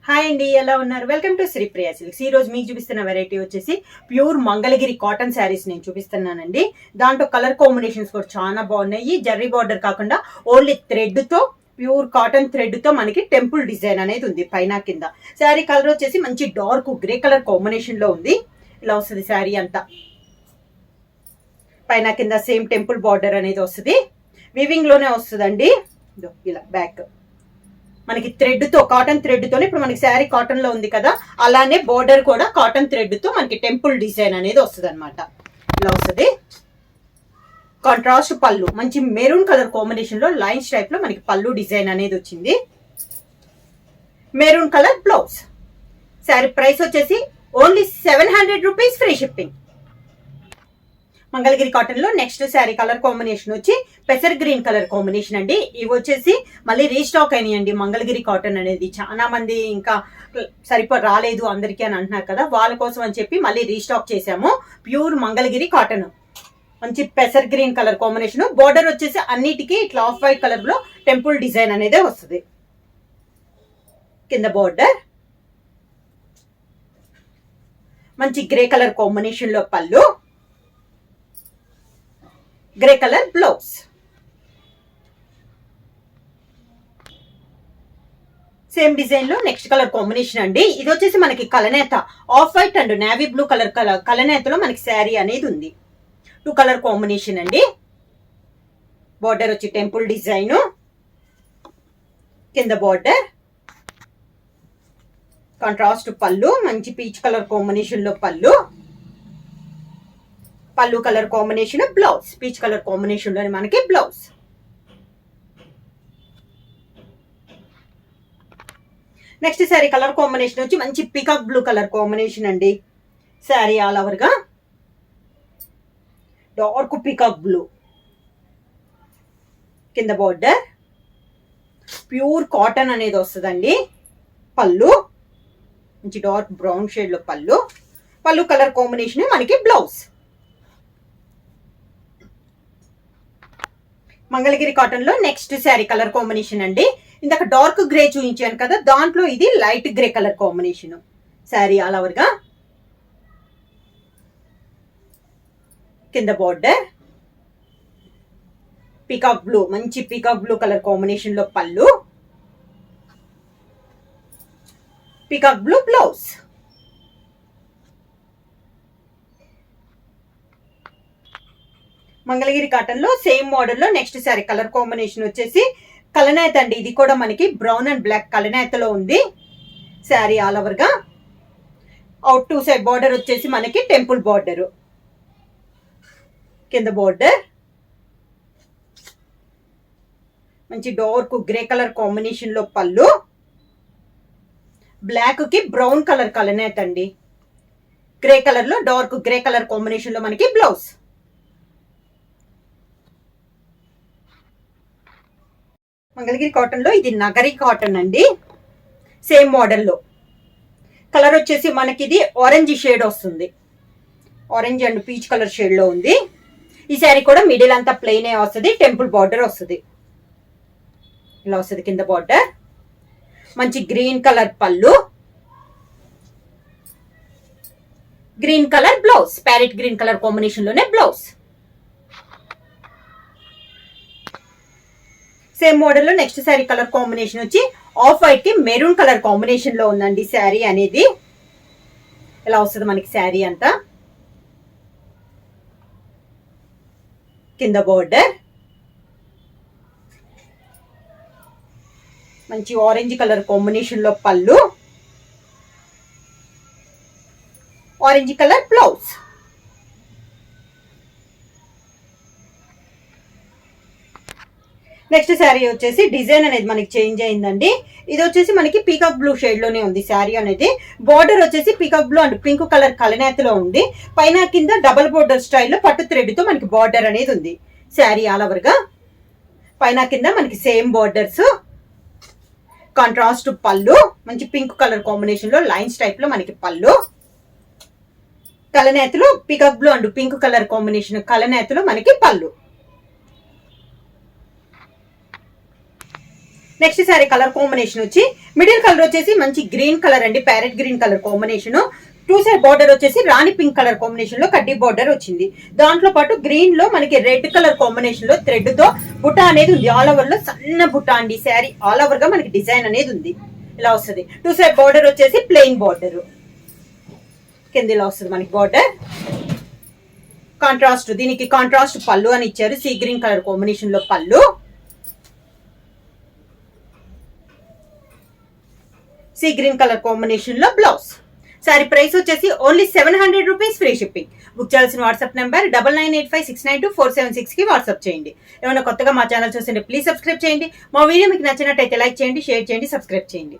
Hi అండి, ఎలా ఉన్నారు? Welcome to Sri Priya silks. ఈ రోజు మీకు చూపిస్తున్న వెరైటీ వచ్చేసి ప్యూర్ మంగళగిరి కాటన్ శారీస్ నేను చూపిస్తున్నానండి. దాంట్లో కలర్ కాంబినేషన్స్ కూడా చాలా బాగున్నాయి. జర్రీ బార్డర్ కాకుండా ఓన్లీ థ్రెడ్ తో, ప్యూర్ కాటన్ థ్రెడ్ తో మనకి టెంపుల్ డిజైన్ అనేది ఉంది పైన కింద. శారీ కలర్ వచ్చేసి మంచి డార్క్ గ్రే కలర్ కాంబినేషన్ లో ఉంది. ఇలా వస్తుంది శారీ అంతా. పైన కింద సేమ్ టెంపుల్ బార్డర్ అనేది వస్తుంది. వివింగ్ లోనే వస్తుందండి. ఇలా బ్యాక్ మనకి థ్రెడ్ తో, కాటన్ థ్రెడ్ తోనే, ఇప్పుడు మనకి శారీ కాటన్ లో ఉంది కదా, అలానే బోర్డర్ కూడా కాటన్ థ్రెడ్ తో మనకి టెంపుల్ డిజైన్ అనేది వస్తుంది అనమాట. ఇలా వస్తుంది. కాంట్రాస్ట్ పళ్ళు, మంచి మెరూన్ కలర్ కాంబినేషన్ లో లైన్స్ టైప్ లో మనకి పళ్ళు డిజైన్ అనేది వచ్చింది. Maroon colour blouse. Sari price వచ్చేసి only 700 rupees, free shipping. Mangalagiri cotton లో నెక్స్ట్ శారీ కలర్ కాంబినేషన్ వచ్చి పెసర్ గ్రీన్ కలర్ కాంబినేషన్ అండి. ఇవి వచ్చేసి మళ్ళీ రీస్టాక్ అయినాయండి. మంగళగిరి కాటన్ అనేది చాలా మంది ఇంకా రాలేదు అందరికీ అని అంటున్నారు కదా, వాళ్ళ కోసం అని చెప్పి మళ్ళీ రీస్టాక్ చేసాము. ప్యూర్ మంగళగిరి కాటన్, మంచి పెసర్ గ్రీన్ కలర్ కాంబినేషన్. బోర్డర్ వచ్చేసి అన్నిటికీ ఇట్లా ఆఫ్ వైట్ కలర్ లో టెంపుల్ డిజైన్ అనేది వస్తుంది. కింద బోర్డర్ మంచి గ్రే కలర్ కాంబినేషన్ లో పళ్ళు, grey colour blouse. Same design లో నెక్స్ట్ కలర్ కాంబినేషన్ అండి. ఇది వచ్చేసి మనకి కలనేత, off white and navy blue colour కలనేతలో మనకి శారీ అనేది ఉంది. 2 కలర్ కాంబినేషన్ అండి. బార్డర్ వచ్చి టెంపుల్ డిజైన్, కింద బార్డర్ కాంట్రాస్ట్ పళ్ళు, మంచి పీచ్ కలర్ కాంబినేషన్ లో పళ్ళు colour combination blouse. Peach colour combination లోని మనకి blouse. Next sari colour combination వచ్చి మంచి పీకాక్ బ్లూ కలర్ కాంబినేషన్ అండి. శారీ ఆల్ ఓవర్ గా డార్క్ పీకాక్ బ్లూ, కింద బార్డర్ ప్యూర్ కాటన్ అనేది వస్తుందండి. పళ్ళు మంచి డార్క్ బ్రౌన్ షేడ్ లో పళ్ళు కలర్ కాంబినేషన్ మనకి బ్లౌజ్. మంగళగిరి కాటన్ లో నెక్స్ట్ శారీ కలర్ కాంబినేషన్ అండి. ఇందాక డార్క్ గ్రే చూపించాను కదా, దాంట్లో ఇది light grey colour combination. Sari all over గా కింద బార్డర్ పీకాక్ బ్లూ, మంచి పీకాక్ బ్లూ కలర్ కాంబినేషన్ లో పళ్ళు, peacock blue blouse. Mangalagiri cotton లో సేమ్ మోడల్ లో నెక్స్ట్ శారీ కలర్ కాంబినేషన్ వచ్చేసి కలనేత అండి. ఇది కూడా మనకి బ్రౌన్ అండ్ బ్లాక్ కలనేతలో ఉంది. శారీ ఆల్ ఓవర్ గా అవుట్ 2 సైడ్ బార్డర్ వచ్చేసి మనకి టెంపుల్ బార్డర్, కింద బార్డర్ మంచి డార్క్ గ్రే కలర్ కాంబినేషన్ లో పళ్ళు, బ్లాక్ కి బ్రౌన్ కలర్ కలనేత అండి. గ్రే కలర్ లో డార్క్ గ్రే కలర్ కాంబినేషన్ లో మనకి బ్లౌజ్. మంగళగిరి కాటన్ లో ఇది నగరి కాటన్ అండి. సేమ్ మోడల్లో కలర్ వచ్చేసి మనకి ఇది ఆరెంజ్ షేడ్ వస్తుంది. Orange and peach colour shade లో ఉంది. ఈ శారీ కూడా మిడిల్ అంతా ప్లెయిన్ వస్తుంది. టెంపుల్ బార్డర్ వస్తుంది. ఇలా వస్తుంది. కింద బార్డర్ మంచి గ్రీన్ కలర్ పళ్ళు, green colour blouse. Parrot green colour combination లోనే బ్లౌజ్. సేమ్ మోడల్ లో నెక్స్ట్ శారీ కలర్ కాంబినేషన్ వచ్చి ఆఫ్ వైట్ కి మెరూన్ కలర్ కాంబినేషన్ లో ఉందండి శారీ అనేది. ఇలా వస్తుంది మనకి శారీ అంతా. కింద బోర్డర్ మంచి ఆరెంజ్ కలర్ కాంబినేషన్ లో పళ్ళు, orange colour blouse. Next sari వచ్చేసి డిజైన్ అనేది మనకి చేంజ్ అయిందండి. ఇది వచ్చేసి మనకి పీకాక్ బ్లూ షేడ్ లోనే ఉంది శారీ అనేది. బార్డర్ వచ్చేసి peacock blue and pink colour కలనేతలో ఉంది. పైన కింద డబల్ బోర్డర్ స్టైల్లో పట్టు థ్రెడ్ తో మనకి బార్డర్ అనేది ఉంది. శారీ ఆల్ ఓవర్ గా పైన కింద మనకి సేమ్ బార్డర్స్, కాంట్రాస్ట్ పళ్ళు, మంచి పింక్ కలర్ కాంబినేషన్ లో లైన్స్ టైప్ లో మనకి పళ్ళు, కలనేతలో peacock blue and pink colour combination కలనేతలో మనకి పళ్ళు. నెక్స్ట్ శారీ కలర్ కాంబినేషన్ వచ్చి మిడిల్ కలర్ వచ్చేసి మంచి గ్రీన్ కలర్ అండి, parrot green colour combination. Two side border వచ్చేసి రాణి పింక్ కలర్ కాంబినేషన్ లో కడ్డీ బార్డర్ వచ్చింది. దాంట్లో పాటు గ్రీన్ లో మనకి రెడ్ కలర్ కాంబినేషన్ లో థ్రెడ్ తో బుట్ట అనేది ఉంది. ఆల్ ఓవర్ లో సన్న బుట్ట అండి. శారీ ఆల్ ఓవర్ గా మనకి డిజైన్ అనేది ఉంది. ఇలా వస్తుంది. టూ సైడ్ బార్డర్ వచ్చేసి ప్లెయిన్ బార్డర్, కింద ఇలా వస్తుంది మనకి బార్డర్. కాంట్రాస్ట్, దీనికి కాంట్రాస్ట్ పళ్ళు అని ఇచ్చారు. సీ గ్రీన్ కలర్ కాంబినేషన్ లో పళ్ళు, సీ గ్రీన్ కలర్ కాంబినేషన్ లో బ్లౌజ్. సారీ ప్రైస్ వచ్చేసి only 700 rupees, free shipping. Book చేయాల్సిన వాట్సాప్ నెంబర్ 9985692476 కి వాట్సాప్ చేయండి. ఏమైనా కొత్తగా మా ఛానల్ చూస్తుంటే ప్లీజ్ సబ్స్క్రైబ్ చేయండి. మా వీడియో మీకు నచ్చినట్టయితే లైక్ చేయండి, షేర్ చేయండి, సబ్స్క్రైబ్ చేయండి.